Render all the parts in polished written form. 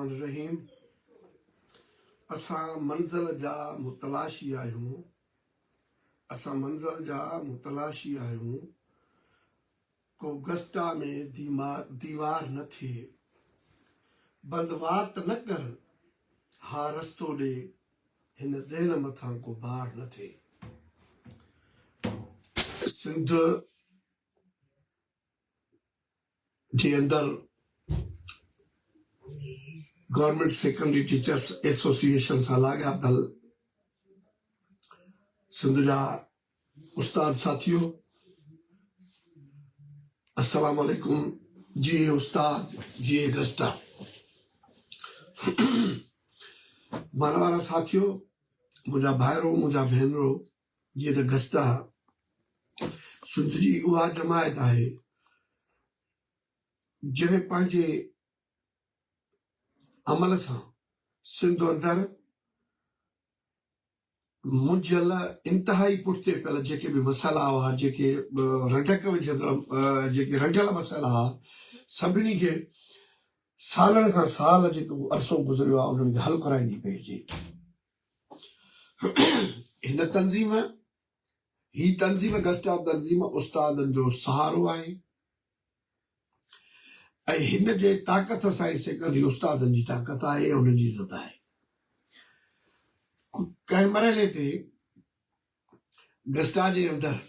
बिस्मिल्लाहिर्रहमानिर्रहीम। असां मंज़िल जा मुतलाशी आहियूं। को गस्टा में दीवार न थिए, बंदवाट न कर, हा रस्तो ॾे, हिन ज़हन मथां को बार न थिए। सिंध जे अंदरि गवर्नमेंट सेकेंडरी टीचर्स एसोसिएशन सां लाॻापियल सिंध जा उस्ताद साथियो, अस्सलाम वालेकुम। जी उस्ताद, जी गस्टा, मन वारा साथियो, मुंहिंजा भाइरो, मुंहिंजा भेनरो, जीअं त गस्टा सिंध जी उहा जमायत आहे जंहिं पंहिंजे अमल सां सिंध अंदरि मुंझियल इंतिहाई पुठिते पियल जेके बि मसइला हुआ, जेके रंडियल मसइला हुआ, सभिनी खे सालनि खां साल जेको अरसो गुज़रियो आहे उन्हनि खे हल कराईंदी पइजे। हिन तंज़ीम गस्टा तंज़ीम उस्तादनि जो सहारो आहे ऐं हिन जे ताक़त सां ई सेकेंडरी उस्तादनि जी ताक़त आहे, उन्हनि जी इज़त आहे। कंहिं मरहले ते गस्टा जे अंदरि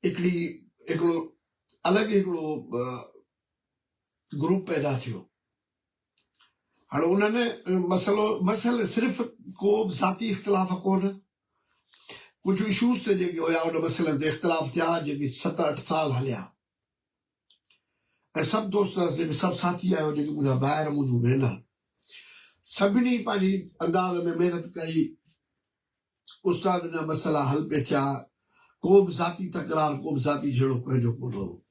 हिकिड़ो अलॻि ग्रुप पैदा थियो। हाणे उन्हनि मसइलो सिर्फ़ को बि ज़ाती इख़्तिलाफ़ कोन, कुझु इशूज़ ते जेके हुया उन मसइलनि ते इख़्तिलाफ़ थिया जेके 7-8 साल हलिया। ऐं सभु दोस्त, जेके सभु साथी आहियो, जेके मुंहिंजा भाइर, मुंहिंजूं भेनर, सभिनी पंहिंजी अंदाज़ में महिनत कई। उस्ताद जा मसइला हल पे थिया। को बि ज़ाती तकरार, को बि ज़ाती झेड़ो कंहिंजो कोन हो।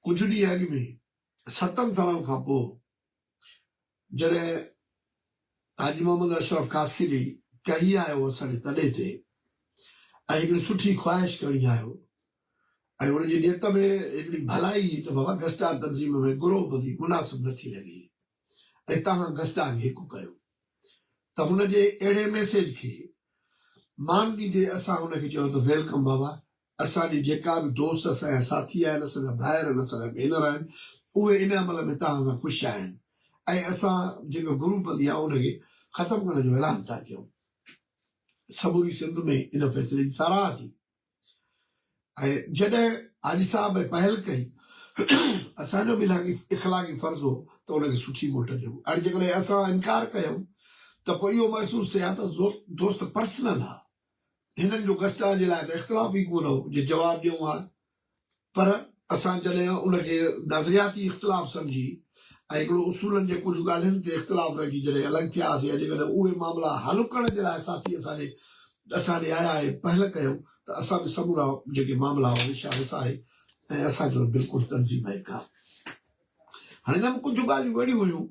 कुझु ॾींहं अॻु में 7 सालनि खां पोइ जॾहिं हाजी मोहम्मद अशरफ कासखिली कही आयो असांजे तॾे ते ऐं हिकिड़ी सुठी ख़्वाहिश करणी आयो ऐं हुनजी नियत में हिकिड़ी भलाई त बाबा गस्टा तंज़ीम में गुरोबदी मुनासिब नथी लॻे ऐं तव्हां गस्टा खे हिकु कयो। त हुनजे अहिड़े मैसेज खे मान ॾींदे असां हुनखे चयो त वेलकम बाबा, असांजी जेका बि दोस्त, असांजा साथी आहिनि, असांजा भाइर आहिनि, असांजा भेनर आहिनि, उहे इन अमल में तव्हां सां ख़ुशि आहिनि ऐं असां जेको गुरूबदी आहे उनखे ख़तमु करण जो ऐलान था कयूं। समूरी सिंध में इन फ़ैसिले जी साराह थी। ऐं जॾहिं हाजी साहब पहल कई, असांजो बि इख़लाक़ी फ़र्ज़ हो त उनखे सुठी मोट ॾियूं। हाणे जेकॾहिं असां इनकार कयूं त पोइ इहो महसूसु थिए त दोस्त पर्सनल आहे, हिननि जो गस्टा जे लाइ त इख़्तिलाफ़ ई कोन हो जे जवाबु ॾियूं हा। पर असां जॾहिं उनखे नज़रियाती इख़्तिलाफ़ सम्झी ऐं हिकिड़ो उसूलनि जे कुझु ॻाल्हियुनि ते इख़्तिलाफ़ रखी जॾहिं अलॻि थियासीं, जेकॾहिं उहे मामला हल करण जे लाइ साथी असां ॾे आया ऐं पहल कयूं त असां बि समूरा जेके मामला हुआ विसारे ऐं असांजो बिल्कुलु तंज़ीम आहे का। हाणे हिन में कुझु ॻाल्हियूं अहिड़ियूं हुयूं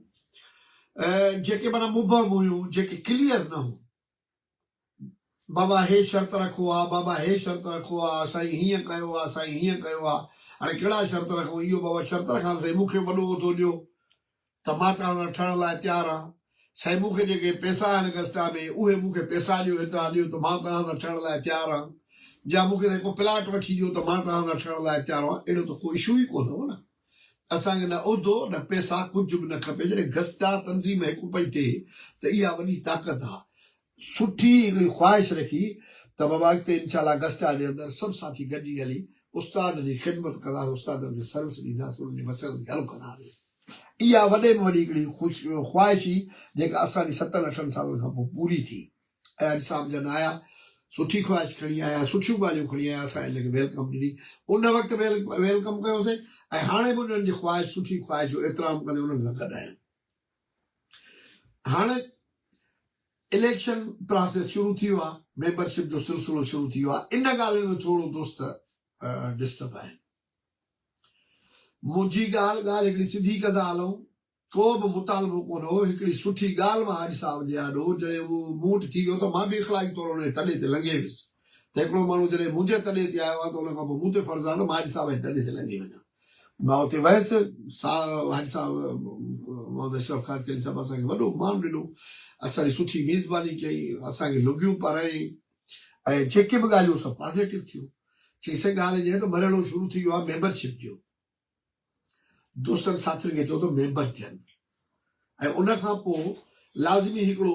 जेके माना मुबहम हुयूं, जेके क्लियर न हुयूं। बाबा हे शर्त रखो आहे, बाबा हे शर्त रखो आहे, साईं हीअं कयो आहे, साईं हीअं कयो आहे। हाणे कहिड़ा शर्त रखूं? इहो बाबा शर्त रखां साईं मूंखे वॾो उहिदो ॾियो त मां तव्हां सां ठहण लाइ तयारु आहियां। साईं मूंखे जेके पैसा आहिनि गस्टा में उहे मूंखे पैसा ॾियो, हेतिरा ॾियो त मां तव्हां सां ठहण लाइ तयारु आहियां। या मूंखे को प्लाट वठी ॾियो त मां तव्हां सां ठहण लाइ तयारु आहियां। अहिड़ो त कोई इशू ई कोन हो न। असांखे न उहिदो न पैसा, कुझु बि न खपे। जॾहिं गस्टा तंज़ीम हिकु पई थिए त इहा वॾी ताक़त आहे। सुठी हिकिड़ी ख़्वाहिश रखी त बाबा अॻिते इंशाल्लाह गस्टा जे अंदरि सभु साथी गॾिजी हली उस्ताद जी ख़िदमत कंदासीं, उस्तादनि खे सर्विस ॾींदासीं, उन्हनि जे मसइलनि खे हल कंदासीं। इहा वॾे में वॾी हिकिड़ी ख़्वाहिश हुई जेका असांजी 7-8 सालनि खां पोइ पूरी थी। ऐं अॼु साहब जन आया, सुठी ख़्वाहिश खणी आया, सुठियूं ॻाल्हियूं खणी आया, असां हिनखे वेलकम ॾिनी। उन वक़्तु वेलकम कयोसीं ऐं हाणे बि उन्हनि जी ख़्वाहिश, सुठी ख़्वाहिश जो एतिराम कंदे उन्हनि सां गॾु आहियूं। हाणे इलेक्शन प्रोसेस शुरू थी वियो आहे, मेंबरशिप जो सिलसिलो शुरू थी वियो आहे। इन ॻाल्हि में थोरो दोस्त डिस्टर्ब आहिनि। मुंहिंजी ॻाल्हि हिकिड़ी सिधी कंदा हलूं, को बि मुतालबो कोन हो। हिकिड़ी सुठी ॻाल्हि मां हाजी साहब जे आॾो जॾहिं उहो मूट थी वियो त मां बि इख़्लाक़ी तौर हुन तॾे ते लंघे वियुसि त हिकिड़ो माण्हू जॾहिं मुंहिंजे तॾे ते आयो आहे त उन खां पोइ मूं ते फ़र्ज़ु आहे त मां हाजी साहब जे तॾे ते लंघे वञा। मां उते वयसि हाजी साहब मोहम्मद अशरफ ख़ासि कली साहब असांखे वॾो मान ॾिनो असांजी सुठी मेज़बानी कई असांखे लुगियूं पाराई ऐं जेके बि ॻाल्हियूं सभु पॉज़िटिव थियूं चई सही ॻाल्हि इहा त मरियणो शुरू थी वियो आहे मेंबरशिप जो दोस्तनि साथियुनि खे चओ त मेंबर थियनि ऐं उन खां पोइ लाज़मी हिकिड़ो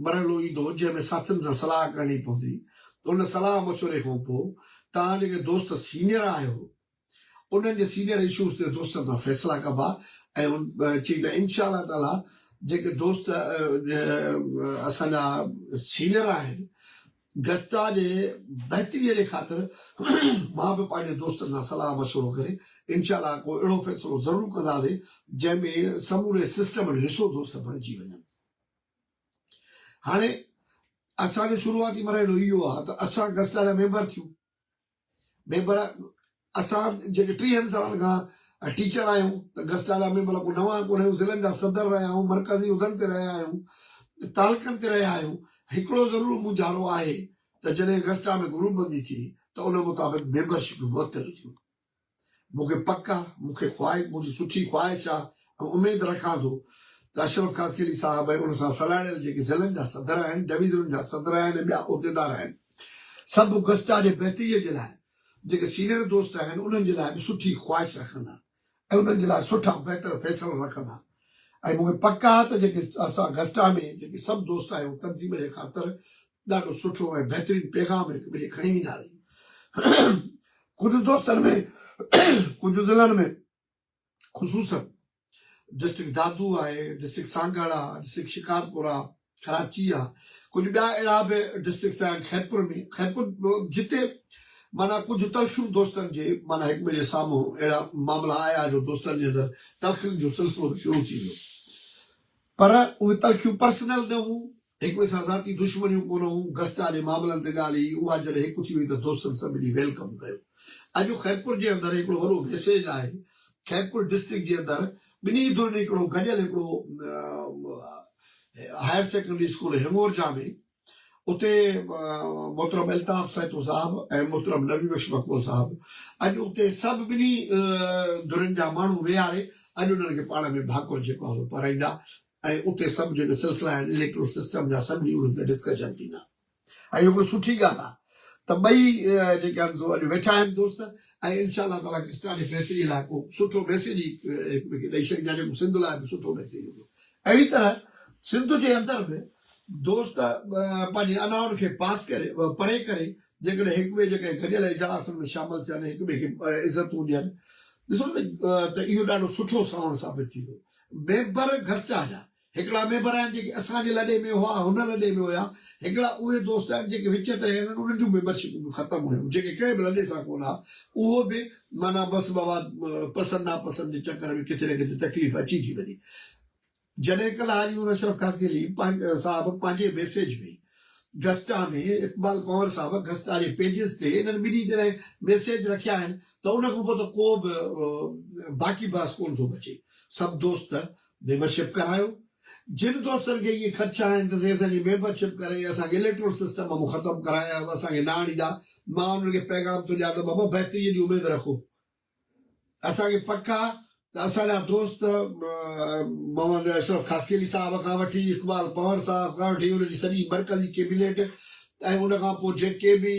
मरहलो ईंदो जंहिंमें साथियुनि सां सलाह करणी पवंदी उन सलाह मशवरे खां पोइ तव्हां जेके दोस्त सीनियर आहियो उन्हनि जे सीनियर इशूज़ ते दोस्तनि सां फ़ैसिला कबा ऐं चई त इनशा ताला जेके दोस्त असांजा सीनियर आहिनि गस्टा जे बहितरीअ जे ख़ातिर मां बि पंहिंजे दोस्तनि सां सलाह मशवरो करे इनशा को अहिड़ो फ़ैसिलो ज़रूरु कंदासीं जंहिंमें समूरे सिस्टम जो हिसो दोस्त बणिजी वञनि हाणे असांजो शुरूआती मरहलो इहो आहे त असां गस्टा जा मेंबर थियूं मेंबर असां जेके 30 सालनि खां टीचर आहियूं त गस्टा जा मेंबर को नवां कोन आहियूं ज़िलनि जा सदर रहिया आहियूं मरकज़ी उहिदनि ते रहिया आहियूं तालुकनि ते रहिया आहियूं हिकिड़ो ज़रूरु मुंझारो आहे त जॾहिं गस्टा में ग्रुपबंदी थी त उन मुताबिक़ मेंबरशिप मुअतल थियूं मूंखे पक आहे मूंखे मुंहिंजी सुठी ख़्वाहिश आहे ऐं उमेदु रखां थो त अशरफ ख़ासि कली साहब ऐं उन सां सलाहियल जेके ज़िलनि जा सदर आहिनि डिवीज़न जा सदर आहिनि ॿिया उहिदेदार आहिनि सभु गस्टा जे बहितरीअ जे लाइ जेके सीनियर दोस्त आहिनि उन्हनि जे लाइ बि सुठी ख़्वाहिश रखंदा ऐं उन्हनि जे लाइ सुठा बहितर फ़ैसिला रखंदा ऐं मूंखे पक आहे त जेके असां गस्टा में जेके सभु दोस्त आहियूं तनज़ीम जे ख़ातिर ॾाढो सुठो ऐं बहितरीनु पैगाम हिकु ॿिए खे खणी वेंदासीं कुझु दोस्तनि में कुझु ज़िलनि में ख़ुशूसन डिस्ट्रिक्ट दादू आहे डिस्ट्रिक्ट सांगड़ आहे डिस्ट्रिक्ट शिकारपुर आहे कराची आहे कुझु ॿिया अहिड़ा बि डिस्ट्रिक्ट्स आहिनि खैरपुर जिते माना कुझु तलखियूं दोस्तनि जे माना हिक ॿिए जे साम्हूं अहिड़ा मामला आया जो दोस्तनि जे अंदरि तलखियुनि जो सिलसिलो शुरू थी वियो पर उहे तलखियूं पर्सनल न हुयूं हिक ॿिए सां ज़ाती दुश्मनियूं कोन हुयूं गस्टा जे मामलनि ते ॻाल्हि ई उहा जॾहिं हिकु थी वई त दोस्तनि सभिनी वेलकम कयो अॼु खैरपुर जे अंदरि हिकिड़ो वॾो मैसेज आहे खैरपुर डिस्ट्रिक्ट जे अंदरि ॿिन्ही धुरनि हिकिड़ो गॾियल हिकिड़ो हायर सेकेंडरी स्कूल हिंगोरजा में उते मोहतरम अल्ताफ सैतो साहब ऐं मोहतरम नबी बख्श मक़बूल साहब अॼु उते सभु ॿिन्ही धुरनि जा माण्हू वेहारे अॼु उन्हनि खे पाण में भाकुर जेको आहे पढ़ाईंदा ऐं उते सभु जेके सिलसिला आहिनि इलेक्ट्रोल सिस्टम जा सभिनी उन्हनि ते डिस्कशन थींदा ऐं हिकिड़ो सुठी ॻाल्हि आहे त ॿई जेके आहिनि अॼु वेठा आहिनि दोस्त ऐं इनशा ताला गस्टा जे बहितरी लाइ को सुठो मैसेज ई हिक ॿिए खे ॾेई छॾींदा जेको सिंध लाइ बि सुठो मैसेज हूंदो अहिड़ी तरह सिंध जे अंदरि बि दोस्त पंहिंजे अनाउनि खे पास करे परे करे जेकॾहिं हिक ॿिए जेके गॾियल इजलासनि में शामिल थियनि हिक ॿिए खे इज़तूं ॾियनि ॾिसो त इहो ॾाढो सुठो सावण साबित थींदो मेंबर गस्टा जा हिकिड़ा मेंबर आहिनि जेके असांजे लॾे में हुआ हुन लॾे में हुया हिकिड़ा उहे दोस्त आहिनि जेके विच ते रहिया आहिनि उन्हनि जूं मेंबरशिपूं ख़तमु हुयूं जेके कंहिं बि लॾे सां कोन आहे उहो बि माना बसि बाबा पसंदि नापसंदि जे चकर में किथे न किथे तकलीफ़ अची थी वञे जॾहिं कल्ह हाजी अशरफ ख़ासि कली साहब पंहिंजे मैसेज में गस्टा में इक़बाल कंवर साहब गस्टा जे पेजिस ते इन्हनि ॿिन्ही जॾहिं मैसेज रखिया आहिनि त उन खां पोइ त को बि बाक़ी बास कोन थो बचे सभु दोस्त मेंबरशिप करायो जिन दोस्तनि खे इहे ख़दशा आहिनि त असांजी मेंबरशिप करे असांखे इलेक्ट्रोल सिस्टम मां ख़तमु कराया असांखे न आणींदा मां उन्हनि खे पैगाम थो ॾियां त बाबा बहितरीअ जी उमेदु रखो असांखे पक आहे त असांजा दोस्त मोहम्मद अशरफ ख़ासि कली साहब खां वठी इक़बाल कंवर साहब खां वठी उनजी सॼी मरकज़ी कैबिनेट ऐं उन खां पोइ जेके बि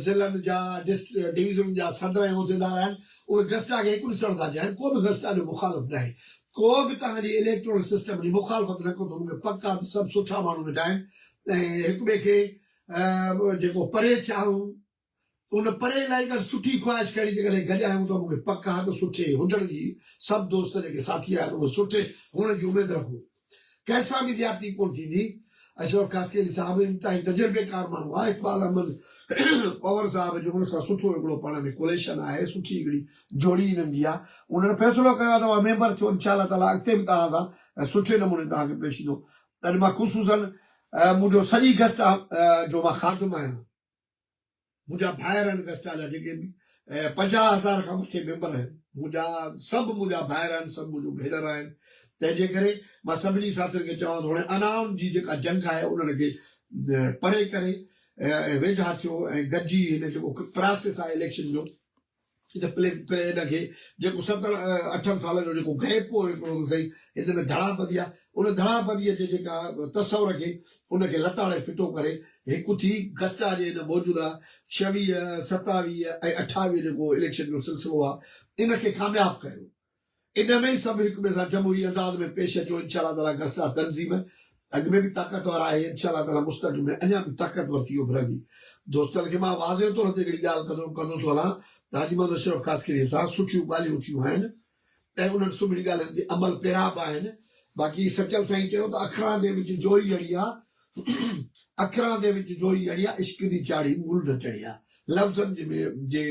ज़िलनि जा डिवीज़न जा सदर ऐं उहिदेदार आहिनि उहे गस्टा खे हिकु ॾिसण था चाहिनि को बि गस्टा जो मुखालिफ़ न आहे को बि तव्हांजी इलेक्ट्रोल सिस्टम जी मुखालफ़त न कंदो मूंखे पक आहे त सभु सुठा माण्हू वेठा आहिनि ऐं हिक ॿिए खे जेको परे थिया आहियूं उन परे लाइ का सुठी ख़्वाहिश कहिड़ी जेकॾहिं गॾु आहियूं त मूंखे पक आहे त सुठे हुजण जी सभु दोस्त जेके साथी आहिनि उहे सुठे हुअण जी उमेदु रखो कंहिंसां बि ज़्यादती कोन थींदी अशरफ ख़ासि कली साहब इंतिहाई तजुर्बेकार माण्हू आहे इक़बाल अहमद पवर साहब जो हुन सां सुठो हिकिड़ो पाण में कोलेशन आहे सुठी हिकिड़ी जोड़ी इन्हनि जी आहे उन्हनि फ़ैसिलो कयो आहे तव्हां मेंबर थियो इनशा ताला अॻिते बि तव्हां सां सुठे नमूने तव्हांखे पेश ईंदो तॾहिं मां ख़ुशूसन मुंहिंजो सॼी गस्टा जो मां ख़ातिम आहियां मुंहिंजा भाइर आहिनि गस्टा जा जेके बि 50,000 खां मथे मेंबर आहिनि मुंहिंजा सभु मुंहिंजा भाइर आहिनि सभु मुंहिंजूं भेनर आहिनि तंहिंजे करे मां सभिनी साथियुनि खे चवां थो हाणे अनाउनि जी जेका जंग आहे उन्हनि खे परे करे वेझा थियो ऐं गॾिजी हिन जेको प्रोसेस आहे इलेक्शन जो हिनखे जेको 7-8 साल जो जेको गैप हो हिकिड़ो सही हिन में धड़ापदी आहे उन धड़ापदीअ जे जेका तसवर खे उनखे लताड़े फिटो करे हिकु थी गस्टा जे हिन मौजूदा 26, 27 ऐं 28 जेको इलेक्शन जो सिलसिलो आहे इनखे कामयाबु कयो इन में ई सभु हिक ॿिए सां जमहूरी अंदाज़ में पेश अचो इंशाअल्लाह ताला गस्टा तंज़ीम अॻु में बि ताक़तवर आहे इंशाअल्लाह ताला मुस्तक़बिल में अञा बि ताक़तवर थी उभरंदी दोस्तनि खे मां वाज़े तौर ते हिकिड़ी ॻाल्हि कंदो थो हलां त हाजी मोहम्मद अशरफ कासकरी सां सुठियूं ॻाल्हियूं थियूं आहिनि ऐं उन्हनि सभिनी ॻाल्हियुनि ते अमल पेराब आहिनि बाक़ी सचल साईं चयो त अखरां दे विच जोई जड़ी आहे अखरां दे विच जोई जड़ी आहे इश्क दी चाढ़ी मूल न चढ़ी आहे लफ़्ज़नि जे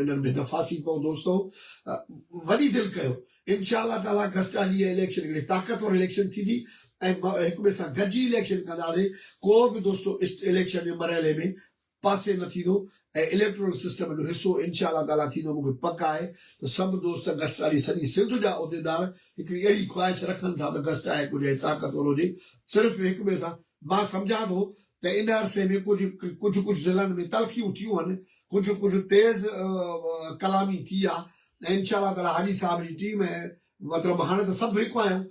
इन्हनि में नफ़ासी पओ दोस्तो वॾी दिलि कयो इंशाअल्लाह ताला गस्टा जी इलेक्शन हिकिड़ी ताक़तवर इलेक्शन थींदी ऐं हिक ॿिए सां गॾिजी इलेक्शन कंदासीं को बि दोस्तो इलेक्शन जे मरहले में पासे न थींदो ऐं इलेक्टोरल सिस्टम जो हिसो इंशाअल्लाह ताला थींदो मूंखे पक आहे त सभु दोस्त गस्टा जी सॼी सिंध जा उहिदेदार हिकिड़ी अहिड़ी ख़्वाहिश रखनि था त गस्टा हिकु हुजे ताक़तवर हुजे सिर्फ़ु हिक ॿिए सां मां सम्झां थो त इन अरसे में कुझु ज़िलनि में तलखियूं थियूं आहिनि कुझु तेज़ कलामी थी आहे ऐं इंशाअल्लाह ताला हाजी साहब जी टीम ऐं मतिलबु हाणे त सभु हिकु आहियूं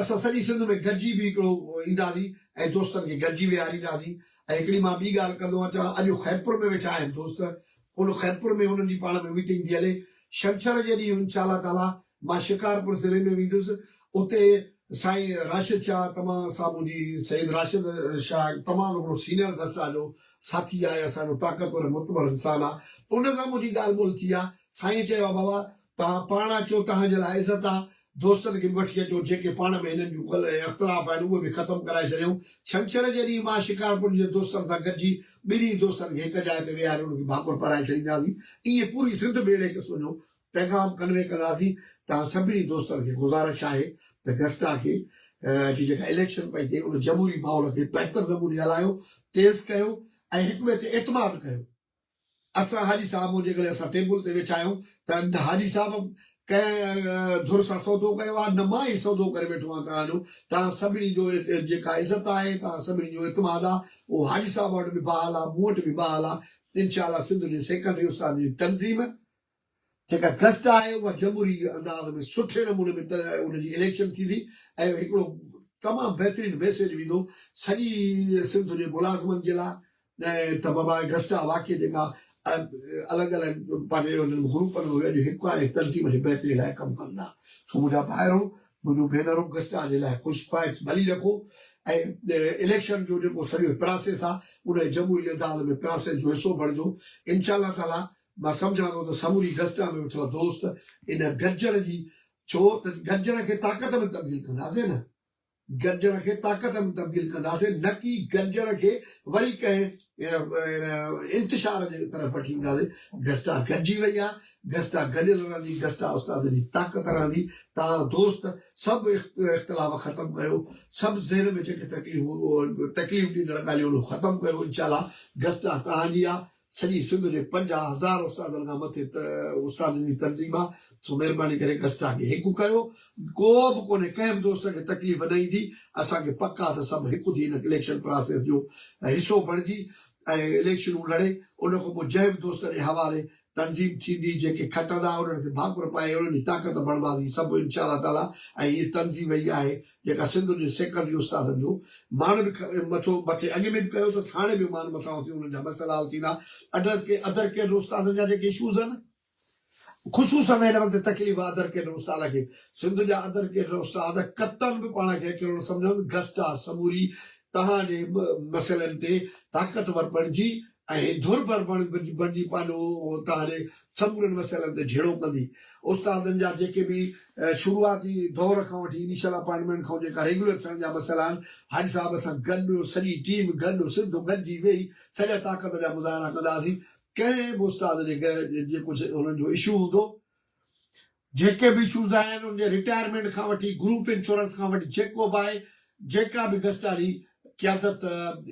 असां सॼी सिंध में गॾिजी बि हिकिड़ो ईंदासीं ऐं दोस्तनि खे गॾिजी विहारींदासीं ऐं हिकिड़ी मां ॿी ॻाल्हि कंदो आहियां चवां अॼु ख़ैरपुर में वेठा आहिनि दोस्त उन ख़ैरपुर में हुननि जी पाण में मीटिंग थी हले छंछर जे ॾींहुं इंशाअल्लाह ताला मां शिकारपुर ज़िले में वेंदुसि उते साईं राशिद शाह तमामु साम्हूं जी सईद राशिद शाह तमामु हिकिड़ो सीनियर गस्टा जो साथी आहे असांजो ताक़तवर मुतबर इंसान आहे उन सां मुंहिंजी ॻाल्हि ॿोल थी आहे साईं चयो आहे बाबा तव्हां पाण अचो तव्हांजे लाइ इज़त आहे दोस्तनि खे बि वठी अचो जेके पाण में हिननि जूं इख़्तिलाफ़ आहिनि उहे बि ख़तमु कराए छॾियूं छंछर जे ॾींहुं मां शिकारपुर जे दोस्तनि सां गॾिजी ॿिन्ही दोस्तनि खे हिकु जाइ ते वेहारे उनखे भाकुर पाराए छॾींदासीं ईअं पूरी सिंध बेड़े क़िस्म जो पैगाम कन्वे कंदासीं तव्हां सभिनी दोस्तनि खे गुज़ारिश आहे त गस्टा खे जी जेका इलेक्शन पई थिए उन जमहूरी माहौल खे बहितर नमूने हलायो तेज़ कयो ऐं हिक ॿिए ते एतमाद कयो असां हाजी साहब जेकॾहिं असां टेबल ते वेठा आहियूं त हाजी साहब कंहिं धुर सां सौदो कयो आहे न मां ई सौदो करे वेठो आहियां तव्हांजो तव्हां सभिनी जो जेका इज़त आहे तव्हां सभिनी जो एतमाद आहे उहो हाजी साहब वटि बि बहाल आहे मूं वटि बि बहाल आहे इंशाअल्लाह सिंध जे सेकेंडरी उस्ताद जी तंज़ीम जेका गस्ट आहे उहा जमहूरी अंदाज़ में सुठे नमूने में उनजी इलेक्शन थींदी ऐं हिकिड़ो तमामु बहितरीनु मैसेज वेंदो सॼी सिंध जे मुलाज़िमनि जे लाइ ऐं त बाबा गस्टा वाक़ई जेका अलॻि अलॻि पंहिंजे हुननि ग्रुपनि में अॼु हिकु आहे तनज़ीम जे बहितरी लाइ कमु कंदा सो मुंहिंजा भाइरूं मुंहिंजूं भेनरूं गस्टा जे लाइ ख़ुशि ख़्वाहिश भली रखो ऐं इलेक्शन जो जेको सॼो प्रोसेस आहे उन जमहूरी अंदाज़ में प्रोसेस जो हिसो बणिजो इंशाअल्लाह ताला मां सम्झां थो त समूरी गस्टा में वेठो दोस्त इन गजर जी छो त गजर खे ताक़त में तब्दील कंदासीं न गजर खे ताक़त में तब्दील कंदासीं न की गजर खे वरी कंहिं इंतिशार जे तरफ़ वठी ईंदासीं गस्टा गॾिजी वई आहे गस्टा गॾियल रहंदी गस्टा उस्ताद जी ताक़त रहंदी तव्हां दोस्त सभु इख़्तिलाफ़ ख़तमु कयो सभु ज़हन में जेके तकलीफ़ ॾींदड़ ॻाल्हियूं ख़तमु कयो इंशाअल्लाह गस्टा तव्हांजी आहे सॼी सिंध जे 50,000 उस्तादनि खां मथे उस्तादनि जी तनज़ीम आहे सो महिरबानी करे गस्टा खे हिकु कयो को बि कोन्हे कंहिं बि दोस्त खे तकलीफ़ न ईंदी असांखे पक आहे त सभु हिकु थी हिन इलेक्शन प्रोसेस जो हिसो बणिजी ऐं इलेक्शनूं लड़े उन खां पोइ जंहिं बि दोस्त जे हवाले तनज़ीम थींदी जेके खटंदा उन्हनि खे भाकुर पाए उन्हनि जी ताक़त बणिबाज़ी सभु इंशाअल्लाह ताला ऐं हीअ तनज़ीम इहा आहे जेका सिंध जे सेकेंडरी उस्तादनि जो मान बि मथे अॻु में बि कयो अथसि हाणे बि मान मथां थी उन्हनि जा मसइला हल थींदा अदर केडर उस्तादनि जा जेके इशूज़ आहिनि ख़ुशूसन हिन वक़्तु तकलीफ़ अदर केडर उस्ताद खे सिंध जा अदर केडर उस्ताद कतनि बि पाण खे कहिड़ो सम्झनि गस्टा समूरी तव्हांजे मसइलनि ते ताक़तवर बणिजी ऐं धुर पर बणिजी पंहिंजो तव्हांजे समूरनि मसइलनि ते झेड़ो कंदी उस्तादनि जा जेके बि शुरूआती दौर खां वठी इनिशियल अपॉइंटमेंट खां जेका रेगुलर थियण जा मसइला आहिनि हाजी साहब सां गॾु सॼी टीम गॾु सिंध गॾिजी वेही सॼा ताक़त जा मुज़ाहिरा कंदासीं कंहिं बि उस्ताद जे जेको हुननि जो इशू हूंदो जेके बि इशूज़ आहिनि उनजे रिटायरमेंट खां वठी ग्रुप इंश्योरेंस खां वठी जेको बि आहे जेका बि गस्टारी क़यादत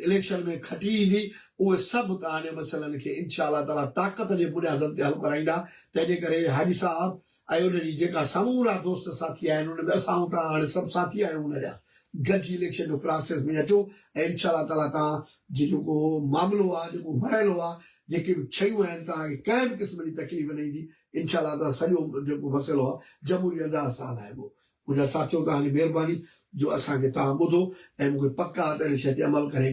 इलेक्शन में खटी ईंदी उहे सभु तव्हांजे मसइलनि खे इंशाअल्लाह ताला ताक़त जे बुनियादनि ते हल कराईंदा तंहिंजे करे हाजी साहब ऐं उनजी जेका समूरा दोस्त साथी आहिनि उन में असां तव्हां हाणे सभु साथी आहियूं उन जा गॾिजी इलेक्शन जो प्रोसेस में अचो ऐं इंशाअल्लाह ताला तव्हां जेको मामिलो आहे जेको मरहलो आहे जेके शयूं आहिनि तव्हांखे कंहिं बि क़िस्म जी तकलीफ़ न ईंदी इनशाला ताला सॼो जेको मसइलो आहे जमहूरी अंदाज़ सां हलाइबो मुंहिंजा साथियो तव्हांजी महिरबानी जो असांखे तव्हां ॿुधो ऐं मूंखे पक आहे त हिन शइ ते अमल करे